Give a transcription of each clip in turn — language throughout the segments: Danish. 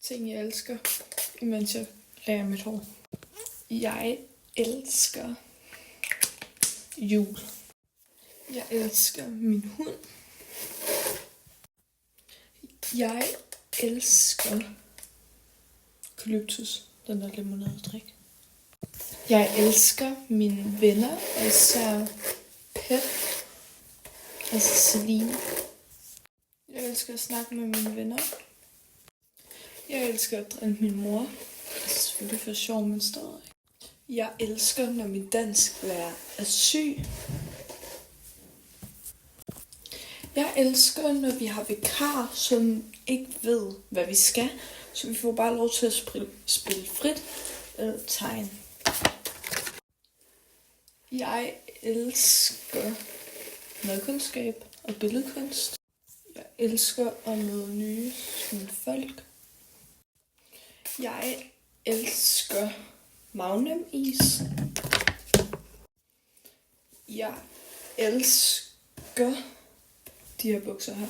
Ting, jeg elsker, imens jeg lærer mit hår. Jeg elsker jul. Jeg elsker min hund. Jeg elsker Calyptus, den der limonadedrik. Jeg elsker mine venner, og især Pep, altså Celine. Jeg elsker at snakke med mine venner. Jeg elsker at drille min mor. Det er selvfølgelig for sjov, men stadig. Jeg elsker, når min dansklærer er syg. Jeg elsker, når vi har vikar, som ikke ved, hvad vi skal. Så vi får bare lov til at spille frit eller tegne. Jeg elsker madkundskab og billedkunst. Jeg elsker at møde nye folk. Jeg elsker Magnum-is. Jeg elsker de her bukser her.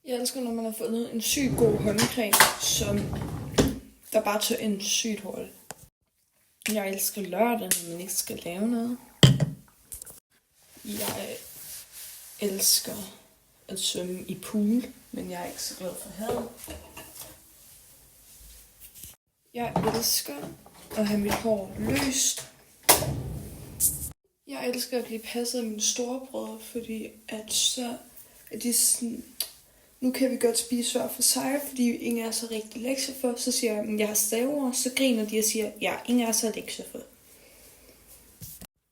Jeg elsker, når man har fundet en sygt god håndcreme, som der bare tager en sygt hul. Jeg elsker lørdag, når man ikke skal lave noget. Jeg elsker at svømme i pool, men jeg er ikke så glad for havet. Jeg elsker at have mit hår løst. Jeg elsker at blive passet af mine storebrødre, fordi at så er de sådan, nu kan vi godt spise hver for sig, fordi ingen er så rigtig lektier for. Så siger jeg, at jeg har staver, så griner de og siger, ja, ingen er så lektier for.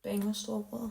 Banger storebrødre.